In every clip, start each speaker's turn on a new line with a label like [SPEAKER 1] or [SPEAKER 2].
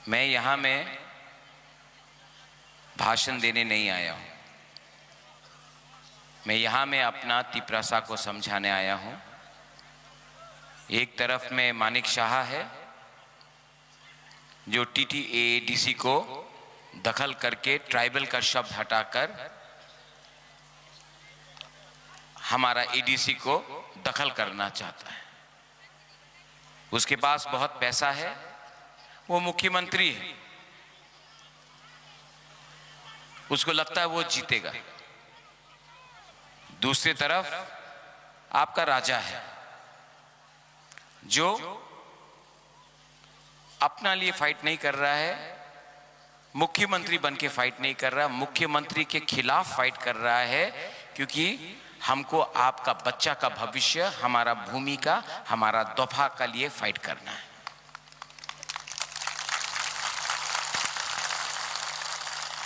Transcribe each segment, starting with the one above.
[SPEAKER 1] मैं यहाँ में भाषण देने नहीं आया हूँ। मैं यहाँ में अपना तिपरासा को समझाने आया हूँ। एक तरफ में मानिक शाह है जो TTAADC को दखल करके ट्राइबल का शब्द हटाकर हमारा ADC को दखल करना चाहता है। उसके पास बहुत पैसा है, वो मुख्यमंत्री है, उसको लगता है वो जीतेगा। दूसरी तरफ आपका राजा है जो अपना लिए फाइट नहीं कर रहा है, मुख्यमंत्री बन के फाइट नहीं कर रहा, मुख्यमंत्री के खिलाफ फाइट कर रहा है, क्योंकि हमको आपका बच्चा का भविष्य, हमारा भूमि का, हमारा दफा का लिए फाइट करना है।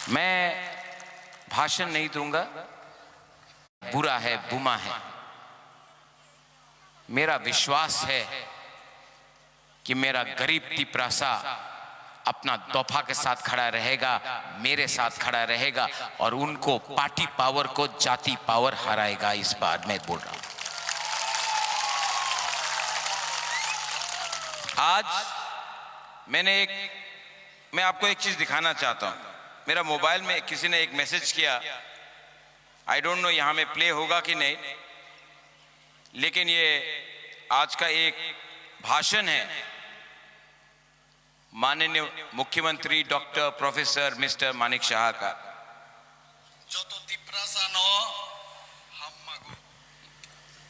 [SPEAKER 1] मैं भाषण नहीं दूंगा, बुरा है, बुमा है। मेरा विश्वास है कि मेरा गरीब तिपरासा अपना दफा के साथ खड़ा रहेगा, मेरे साथ खड़ा रहेगा और उनको पार्टी पावर को जाति पावर हराएगा। इस बार मैं बोल रहा हूं। आज मैं आपको एक चीज दिखाना चाहता हूं। मेरा मोबाइल में किसी ने एक मैसेज किया, आई डोंट नो यहां में प्ले होगा कि नहीं, लेकिन ये आज का एक भाषण है माननीय मुख्यमंत्री doctor professor mister Manik Shah का।
[SPEAKER 2] जो तो तिपरासा नो हम मागू,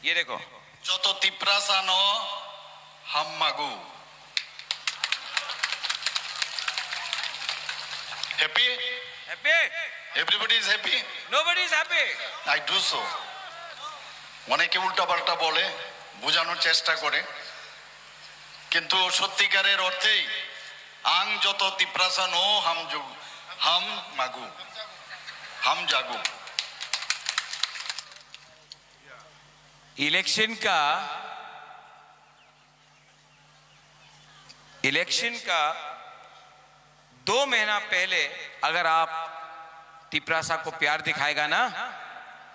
[SPEAKER 1] ये देखो,
[SPEAKER 2] जो तो तिपरासा नो हम मागू। Happy
[SPEAKER 1] happy,
[SPEAKER 2] everybody is happy,
[SPEAKER 1] nobody is happy.
[SPEAKER 2] I do so. অনেকে উল্টাপাল্টা বলে, বোঝানোর চেষ্টা করে, কিন্তু সত্যিকারের অর্থেই আং যত তিপ্রাসা নো হাম মাগু, হাম জাগু।
[SPEAKER 1] इलेक्शन का 2 महीना पहले अगर आप तिपरासा को प्यार दिखाएगा ना,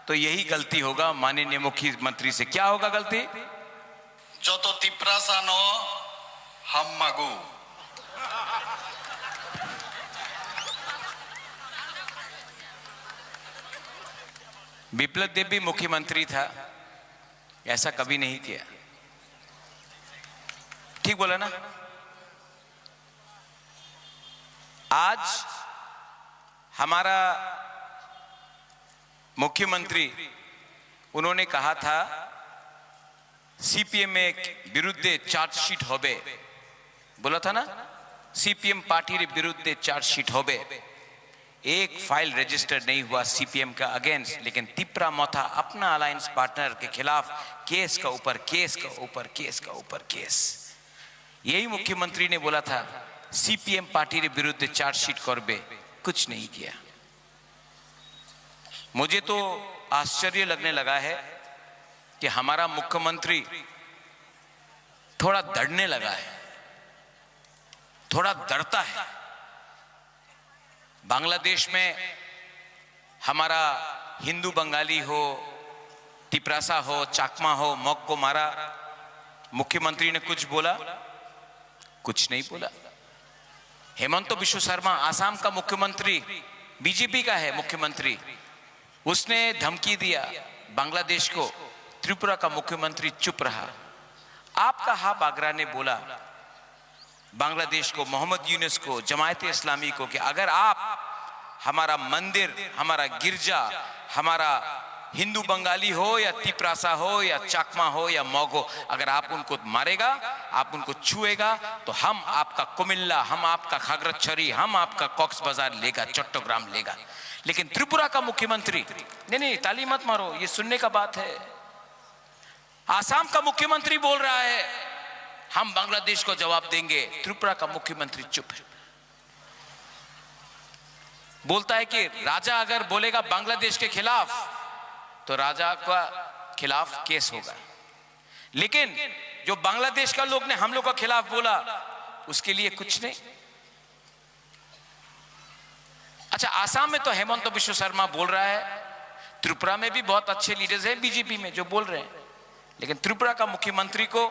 [SPEAKER 1] तो यही गलती होगा माननीय मुख्यमंत्री से। क्या होगा गलती?
[SPEAKER 2] जो तो तिपरासा नो हम मागू।
[SPEAKER 1] विप्लव देव भी मुख्यमंत्री था, ऐसा कभी नहीं किया। ठीक बोला ना? आज हमारा मुख्यमंत्री, उन्होंने कहा था CPM में विरुद्ध चार्जशीट होबे, बोला था ना, CPM पार्टी रे विरुद्ध चार्जशीट होबे। एक फाइल रजिस्टर नहीं हुआ CPM का अगेंस्ट, लेकिन तिपरा मोथा अपना अलायंस पार्टनर के खिलाफ केस का ऊपर केस का ऊपर केस का ऊपर केस। यही मुख्यमंत्री ने बोला था CPM पार्टी रे विरुद्ध चार्जशीट करबे, कुछ नहीं किया। मुझे तो आश्चर्य लगने लगा है कि हमारा मुख्यमंत्री थोड़ा डरने लगा है, थोड़ा डरता है। बांग्लादेश में हमारा हिंदू बंगाली हो, तिपरासा हो, चाकमा हो, मौक को मारा, मुख्यमंत्री ने कुछ बोला? कुछ नहीं बोला। हेमंत बिश्व शर्मा आसाम का मुख्यमंत्री, BJP का है मुख्यमंत्री, उसने धमकी दिया बांग्लादेश को, त्रिपुरा का मुख्यमंत्री चुप रहा। आपका हाफ आगरा ने बोला बांग्लादेश को, मोहम्मद यूनुस को, जमायत इस्लामी को कि अगर आप हमारा मंदिर, हमारा गिरजा, हमारा हिंदू बंगाली हो या तिपरासा हो या चाकमा हो या मौग हो, अगर आप उनको मारेगा, आप उनको छुएगा, तो हम आपका कुमिल्ला, हम आपका खागरछरी, हम आपका कॉक्स बाजार लेगा, चट्टोग्राम लेगा। लेकिन त्रिपुरा का मुख्यमंत्री, नहीं, ताली मत मारो, ये सुनने का बात है। आसाम का मुख्यमंत्री बोल रहा है हम बांग्लादेश को जवाब देंगे, त्रिपुरा का मुख्यमंत्री चुप है। बोलता है कि राजा अगर बोलेगा बांग्लादेश के खिलाफ तो राजा का खिलाफ केस होगा, लेकिन जो बांग्लादेश का लोग ने हम लोग का खिलाफ बोला उसके लिए कुछ नहीं। अच्छा, आसाम में तो हेमंत बिश्व शर्मा बोल रहा है, त्रिपुरा में भी बहुत अच्छे लीडर्स हैं बीजेपी में जो बोल रहे हैं, लेकिन त्रिपुरा का मुख्यमंत्री को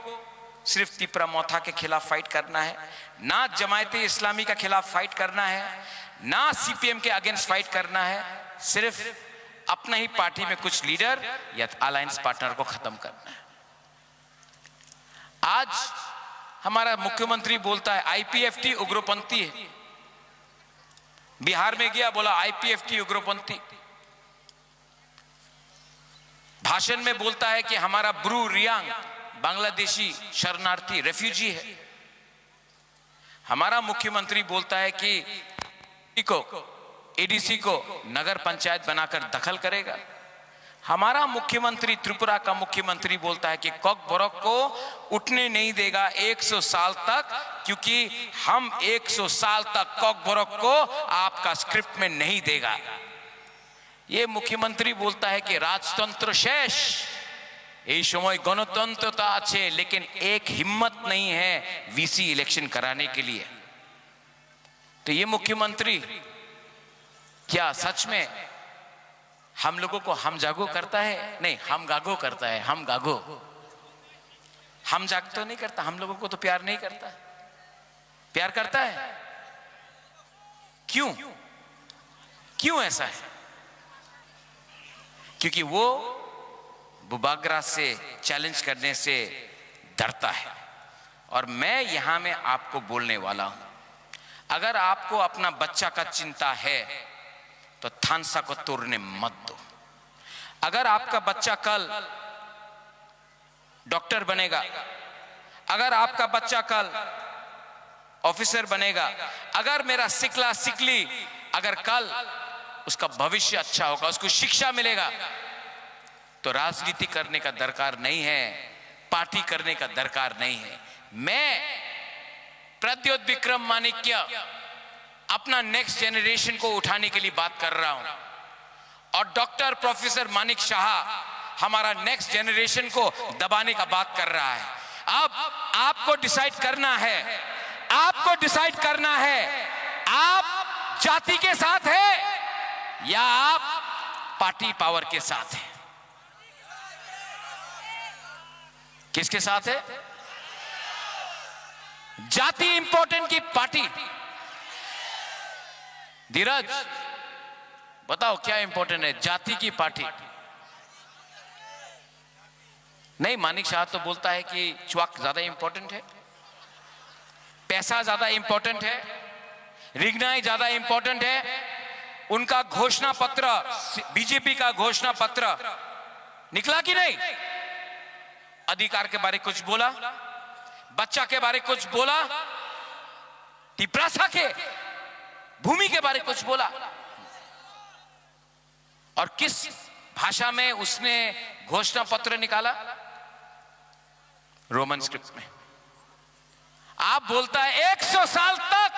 [SPEAKER 1] सिर्फ तिपरा मोथा के खिलाफ फाइट करना है, ना जमायते इस्लामी का खिलाफ फाइट करना है, ना सीपीएम के अगेंस्ट फाइट करना है, सिर्फ अपना ही पार्टी में कुछ लीडर या अलायंस पार्टनर को खत्म करना है। आज हमारा मुख्यमंत्री बोलता है आईपीएफटी उग्रपंथी है, बिहार में गया बोला आईपीएफटी उग्रपंथी, भाषण में बोलता है कि हमारा ब्रू रियांग बांग्लादेशी शरणार्थी रेफ्यूजी है। हमारा मुख्यमंत्री बोलता है कि एडीसी को नगर पंचायत बनाकर दखल करेगा। हमारा मुख्यमंत्री, त्रिपुरा का मुख्यमंत्री बोलता है कि कॉकबोरोक को उठने नहीं देगा 100 साल तक, क्योंकि हम 100 साल तक कॉकबोरोक को आपका स्क्रिप्ट में नहीं देगा। ये मुख्यमंत्री बोलता है कि राजतंत्र शेष, এই সময় গণতন্ত্রতা আছে, लेकिन एक हिम्मत नहीं है वीसी इलेक्शन कराने के लिए। तो ये मुख्यमंत्री क्या सच में हम लोगों को हम जागो करता है? नहीं, हम गागो करता है, हम गागो। हम जाग तो नहीं करता, हम लोगों को तो प्यार नहीं करता। प्यार करता है? क्यों? क्यों ऐसा है? क्योंकि वो बुबागरा से चैलेंज करने से डरता है। और मैं यहां में आपको बोलने वाला हूं, अगर आपको अपना बच्चा का चिंता है तो थानसा को तोड़ने मत दो। अगर आपका बच्चा कल डॉक्टर बनेगा, अगर आपका बच्चा कल ऑफिसर बनेगा, अगर मेरा सिकला सिकली अगर कल उसका भविष्य अच्छा होगा, उसको शिक्षा मिलेगा, तो राजनीति करने का दरकार नहीं है, पार्टी करने का दरकार नहीं है। मैं प्रद्योत विक्रम माणिक्य अपना नेक्स्ट जनरेशन को उठाने के लिए बात कर रहा हूं, और डॉक्टर प्रोफेसर मानिक शाह हमारा नेक्स्ट जनरेशन को दबाने का बात कर रहा है। अब आपको डिसाइड करना है, आपको डिसाइड करना है, आप जाति के साथ है या आप पार्टी पावर के साथ है। किसके साथ है? जाति इंपॉर्टेंट की पार्टी? धीरज बताओ क्या इंपॉर्टेंट है, जाति की पार्टी? नहीं, मानिक शाह तो बोलता है कि च्वाक ज्यादा इंपॉर्टेंट है, पैसा ज्यादा इंपॉर्टेंट है, रिगनाई ज्यादा इंपॉर्टेंट है। उनका घोषणा पत्र, बीजेपी का घोषणा पत्र निकला कि नहीं? अधिकार के बारे कुछ बोला, बच्चा के बारे कुछ बोला, तिपरासा के भूमि के बारे कुछ बोला? और किस भाषा में उसने घोषणा पत्र निकाला? रोमन स्क्रिप्ट में। आप बोलता है 100 साल तक,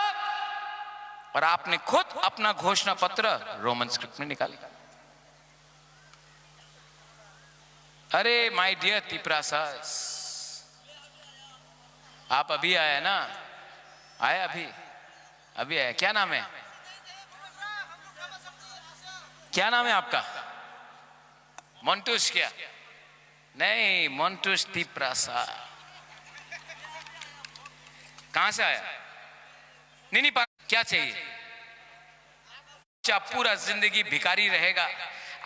[SPEAKER 1] और आपने खुद अपना घोषणा पत्र रोमन स्क्रिप्ट में निकाला। अरे माय डियर तिपरासा, आप अभी आया ना? आया अभी? अभी आया? क्या नाम है? क्या नाम है आपका? मोन्टूस? क्या? नहीं, मोन्टूस तिपरासा। कहां से आया? नहीं, क्या चाहिए? क्या पूरा जिंदगी भिखारी रहेगा?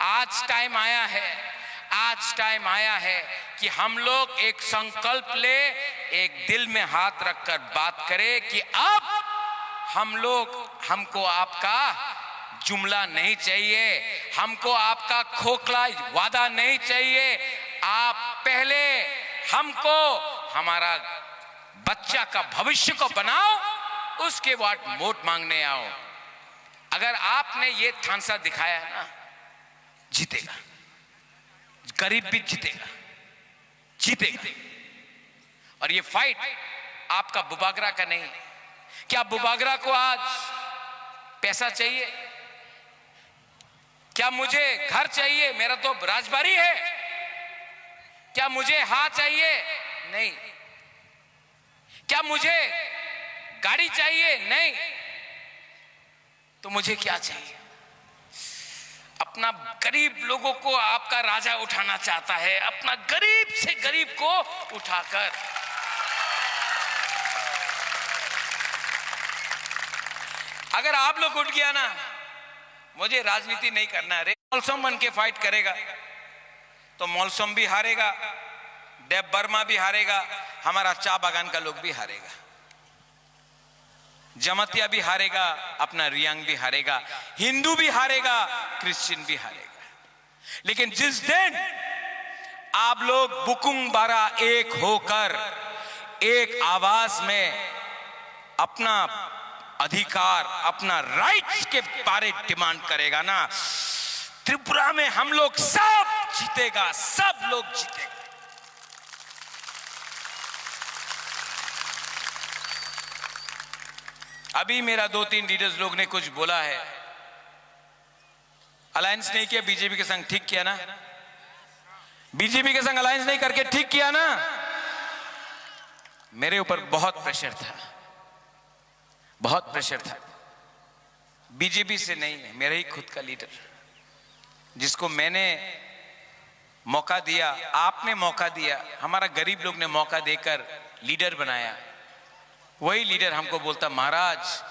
[SPEAKER 1] आज टाइम आया है, आज टाइम आया है कि हम लोग एक संकल्प ले, एक दिल में हाथ रखकर बात करें कि अब हम लोग, हमको आपका जुमला नहीं चाहिए, हमको आपका खोखला वादा नहीं चाहिए। आप पहले हमको हमारा बच्चा का भविष्य को बनाओ, उसके बाद वोट मांगने आओ। अगर आपने ये थानसा दिखाया है ना, जीतेगा, गरीब भी जीतेगा, जीतेगा। और ये फाइट आपका बुबागरा का नहीं है। क्या बुबागरा को आज पैसा चाहिए? क्या मुझे घर चाहिए? मेरा तो राजबारी है। क्या मुझे हाथ चाहिए? नहीं। क्या मुझे गाड़ी चाहिए? नहीं। तो मुझे क्या चाहिए? अपना गरीब लोगों को आपका राजा उठाना चाहता है, अपना गरीब से गरीब को उठाकर। अगर आप लोग उठ गया ना, मुझे राजनीति नहीं करना है। मौलसम बन के फाइट करेगा तो मौलसम भी हारेगा, देव बर्मा भी हारेगा, हमारा चा बागान का लोग भी हारेगा, जमतिया भी हारेगा, अपना रियांग भी हारेगा, हिंदू भी हारेगा, क्रिश्चियन भी हारेगा। लेकिन जिस दिन आप लोग बुकुंग बारा एक होकर एक आवाज में अपना अधिकार, अपना राइट्स के बारे डिमांड करेगा ना, त्रिपुरा में हम लोग सब जीतेगा, सब लोग जीतेगा। अभी मेरा 2-3 लीडर्स लोग ने कुछ बोला है, अलायंस नहीं किया बीजेपी के संग, ठीक किया ना? बीजेपी के संग अलायंस नहीं करके ठीक किया ना? मेरे ऊपर बहुत प्रेशर था, बहुत प्रेशर था। बीजेपी से नहीं है, मेरा ही खुद का लीडर, जिसको मैंने मौका दिया, आपने मौका दिया, हमारा गरीब लोग ने मौका देकर लीडर बनाया। वही लीडर हमको बोलता, महाराज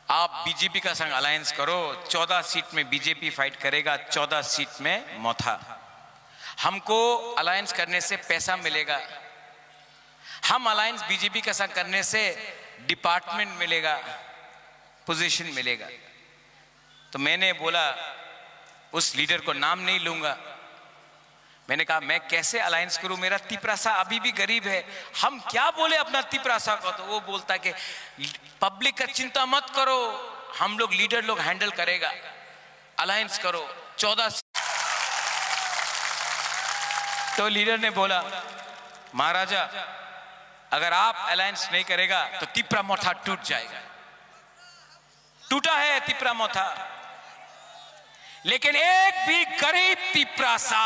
[SPEAKER 1] आप बीजेपी का संग अलायंस करो, 14 सीट में बीजेपी फाइट करेगा, 14 सीट में मौथा। हमको अलायंस करने से पैसा मिलेगा, हम अलायंस बीजेपी का संग करने से डिपार्टमेंट मिलेगा, पोजीशन मिलेगा। तो मैंने बोला, उस लीडर को नाम नहीं लूंगा, मैंने कहा मैं कैसे अलायंस करूं, मेरा तिपरासा अभी भी गरीब है, हम क्या बोले अपना तिपरासा को? तो वो बोलता कि पब्लिक का चिंता मत करो, हम लोग लीडर लोग हैंडल करेगा, अलायंस करो 14। तो लीडर ने बोला, महाराजा अगर आप अलायंस नहीं करेगा तो तिपरा मोथा टूट जाएगा। टूटा है तिपरा मोथा, लेकिन एक भी गरीब तिपरासा,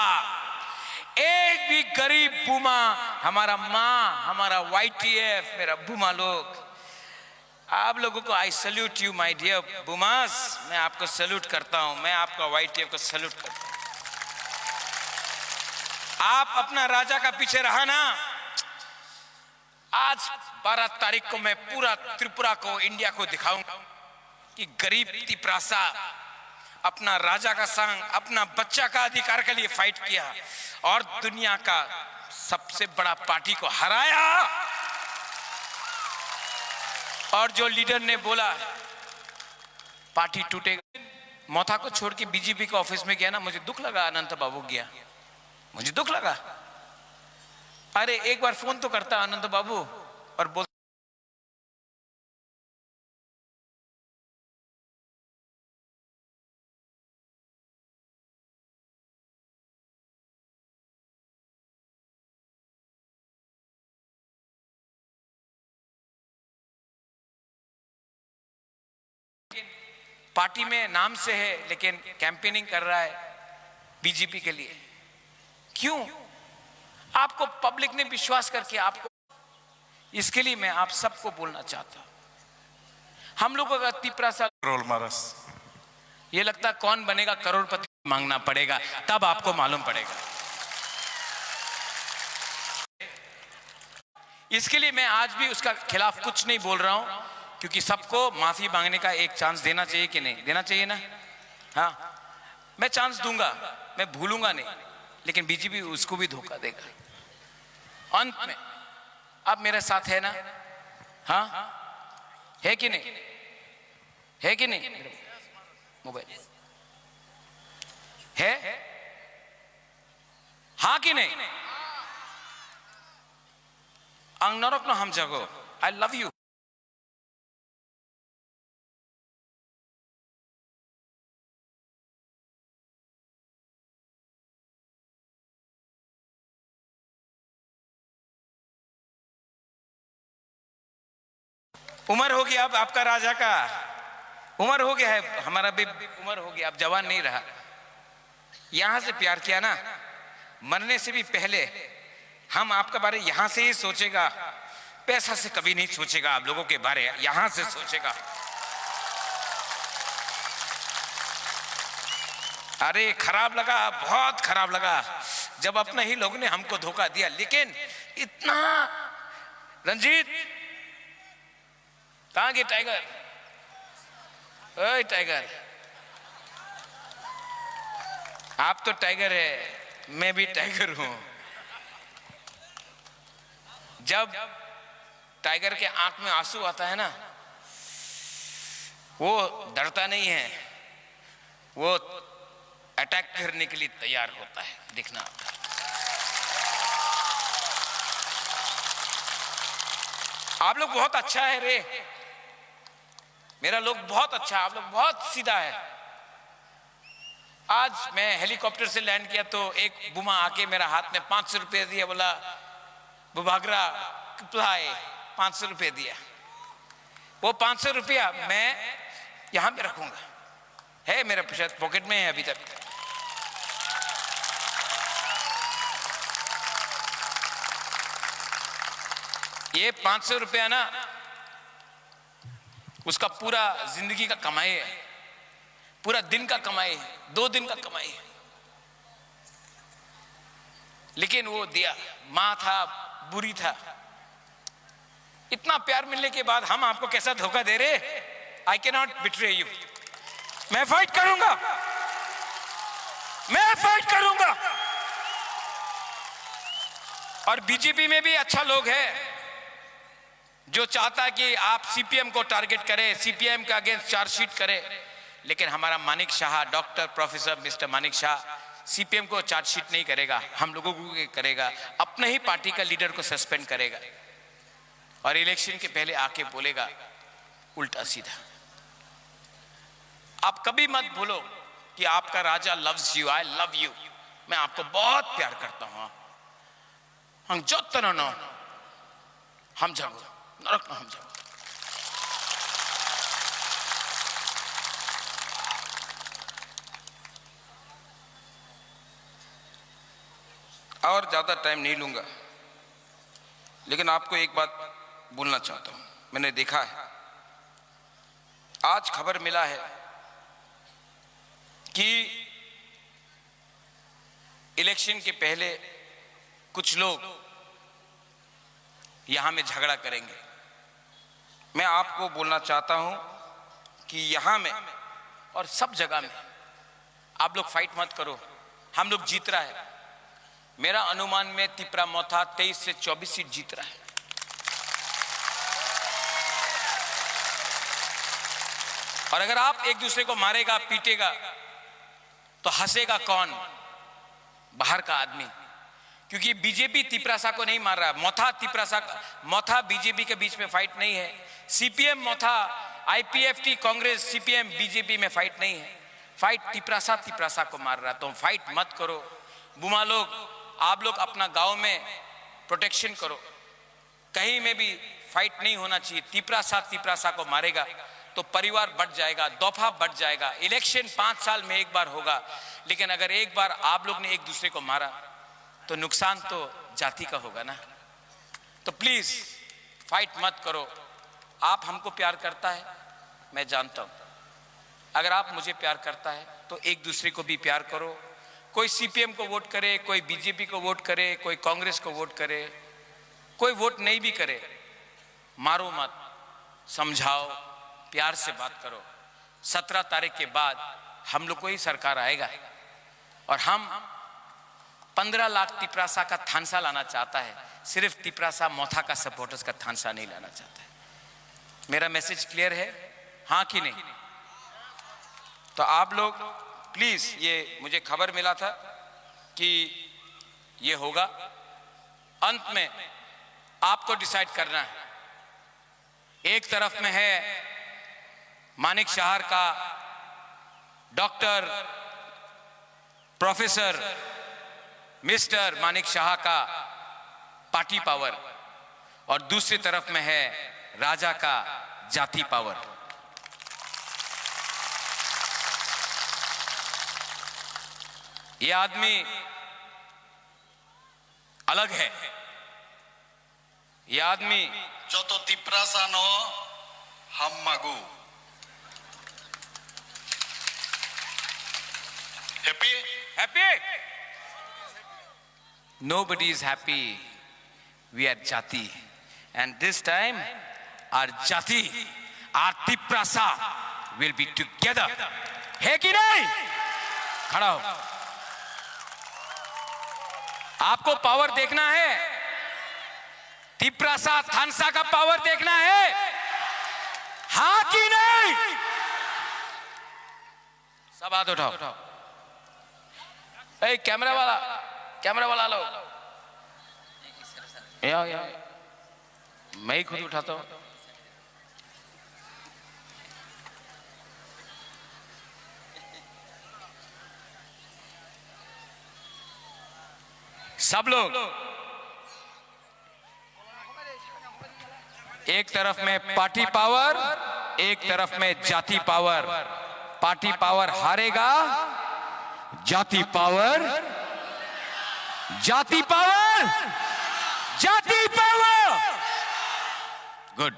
[SPEAKER 1] एक भी गरीब बुमा, हमारा माँ, हमारा YTF, मेरा बुमा लोग, आप लोगों को I salute you my dear बुमास, मैं आपको सल्यूट करता हूं, मैं आपका YTF को सल्यूट करता हूं। आप अपना राजा का पीछे रहा ना, आज 12 तारीख को मैं पूरा त्रिपुरा को, इंडिया को दिखाऊंगा कि गरीब तिपरासा अपना राजा का संग, अपना बच्चा का अधिकार के लिए फाइट किया और दुनिया का सबसे बड़ा पार्टी को हराया। और जो लीडर ने बोला पार्टी टूटेगा, मोथा को छोड़ के बीजेपी के ऑफिस में गया ना, मुझे दुख लगा। अनंत बाबू गया, मुझे दुख लगा। अरे एक बार फोन तो करता अनंत बाबू और बोल, पार्टी में नाम से है लेकिन कैंपेनिंग कर रहा है बीजेपी के लिए। क्यों? आपको पब्लिक ने विश्वास करके आपको, इसके लिए मैं आप सबको बोलना चाहता हूं, हम लोगों का तिपरासा
[SPEAKER 2] रोल मारस,
[SPEAKER 1] ये लगता कौन बनेगा करोड़पति, मांगना पड़ेगा तब आपको मालूम पड़ेगा। इसके लिए मैं आज भी उसका खिलाफ कुछ नहीं बोल रहा हूं, क्योंकि सबको माफी मांगने का एक चांस देना चाहिए कि नहीं देना चाहिए ना? हाँ, मैं चांस दूंगा, मैं भूलूंगा नहीं, लेकिन बीजेपी उसको भी धोखा देगा अंत में। अब मेरे साथ है ना? हाँ है कि नहीं? है कि नहीं? मोबाइल है, हाँ कि नहीं? अंग नरक न हम जगो, आई लव यू। उम्र हो गया अब आपका राजा का, उम्र हो गया है, हमारा भी उम्र हो गया, अब जवान नहीं रहा। यहां से प्यार किया ना, मरने से भी पहले हम आपका बारे यहां से ही सोचेगा, पैसा से कभी नहीं सोचेगा, आप लोगों के बारे यहां से सोचेगा। अरे खराब लगा, बहुत खराब लगा जब अपने ही लोग ने हमको धोखा दिया। लेकिन इतना, रंजीत कहां गए टाइगर? ओए टाइगर, आप तो टाइगर है, मैं भी टाइगर हूं। जब टाइगर के आंख में आंसू आता है ना, वो डरता नहीं है, वो अटैक करने के लिए तैयार होता है। देखना, आप लोग बहुत अच्छा है रे, मेरा लोग बहुत अच्छा है, आप लोग बहुत सीधा है। आज मैं हेलीकॉप्टर से लैंड किया तो एक बुमा आके मेरा हाथ में 500 रुपये दिया, बोला बुभागरा किप्लाई, 500 रुपये दिया। वो 500 रुपया मैं यहां पे रखूंगा, है मेरे पॉकेट में है अभी तक। ये 500 रुपया ना, उसका पूरा जिंदगी का कमाई है, पूरा दिन का कमाई है, 2 दिन का कमाई है। लेकिन वो दिया, मां था, बुरी था। इतना प्यार मिलने के बाद हम आपको कैसा धोखा दे रहे? I can not betray you. मैं फाइट करूंगा, मैं फाइट करूंगा। और बीजेपी में भी अच्छा लोग है जो चाहता है कि आप सीपीएम को टारगेट करें, सीपीएम के अगेंस्ट चार्जशीट करें। लेकिन हमारा Manik Shah, doctor professor mister Manik Shah CPM को चार्जशीट नहीं करेगा, हम लोगों को करेगा, अपने ही पार्टी का लीडर को सस्पेंड करेगा और इलेक्शन के पहले आके बोलेगा उल्टा सीधा। आप कभी मत भूलो कि आपका राजा loves you, I love you, मैं आपको बहुत प्यार करता हूं। हम जो तरह न हम जागो नरक न हम जागो। और ज्यादा टाइम नहीं लूंगा, लेकिन आपको एक बात बोलना चाहता हूं। मैंने देखा है, आज खबर मिला है कि इलेक्शन के पहले कुछ लोग यहां में झगड़ा करेंगे। मैं आपको बोलना चाहता हूं कि यहां में और सब जगह में आप लोग फाइट मत करो, हम लोग जीत रहा है। मेरा अनुमान में तिपरा मोथा 23 से 24 सीट जीत रहा है। और अगर आप एक दूसरे को मारेगा, पीटेगा, तो हंसेगा कौन? बाहर का आदमी। क्योंकि बीजेपी तिपरासा को नहीं मार रहा, मोथा तिपरासा, मोथा बीजेपी के बीच में फाइट नहीं है। सीपीएम मोथा, आईपीएफटी कांग्रेस, सीपीएम बीजेपी में फाइट नहीं है, फाइट तिपरासा को मार रहा। तो फाइट मत करो बुमा लोग, आप लोग अपना गांव में प्रोटेक्शन करो, कहीं में भी फाइट नहीं होना चाहिए। तिपरासा को मारेगा तो परिवार बढ़ जाएगा, दफा बढ़ जाएगा। इलेक्शन 5 साल में एक बार होगा, लेकिन अगर एक बार आप लोग ने एक दूसरे को मारा तो नुकसान तो जाति का होगा ना। तो प्लीज फाइट मत करो। आप हमको प्यार करता है, मैं जानता हूं। अगर आप मुझे प्यार करता है तो एक दूसरे को भी प्यार करो। कोई सीपीएम को वोट करे, कोई बीजेपी को वोट करे, कोई कांग्रेस को वोट करे, कोई वोट नहीं भी करे, मारो मत, समझाओ, प्यार से बात करो। 17 तारीख के बाद हम लोग को ही सरकार आएगा और हम 15 लाख तिपरासा का थानसा लाना चाहता है, सिर्फ तिपरासा मोथा का सपोर्टर्स का थानसा नहीं लाना चाहता है। मेरा मैसेज क्लियर है, हाँ कि नहीं? तो आप लोग प्लीज, ये मुझे खबर मिला था कि ये होगा, अंत में आपको डिसाइड करना है। एक तरफ में है मानिक शाह का doctor professor mister Manik Shah का पार्टी पावर, और दूसरी तरफ में है राजा का जाति पावर। ये आदमी अलग है, ये आदमी
[SPEAKER 2] जो तो तिपरासा नो हम मागू हे happy?
[SPEAKER 1] Happy? Nobody is happy. We are Jati. And this time, our Jati, our Tiprasa will be together. है कि नहीं? खड़ा हो। आपको पावर देखना है? तिप्रासा थानसा का पावर देखना है? हाँ कि नहीं? सब हाथ उठाओ। ए कैमरा वाला लो। या मैं ही खुद उठाता हूं। सब लोग एक तरफ में पार्टी पावर, एक तरफ में जाति पावर। पार्टी पावर हारेगा, जाति पावर गुड।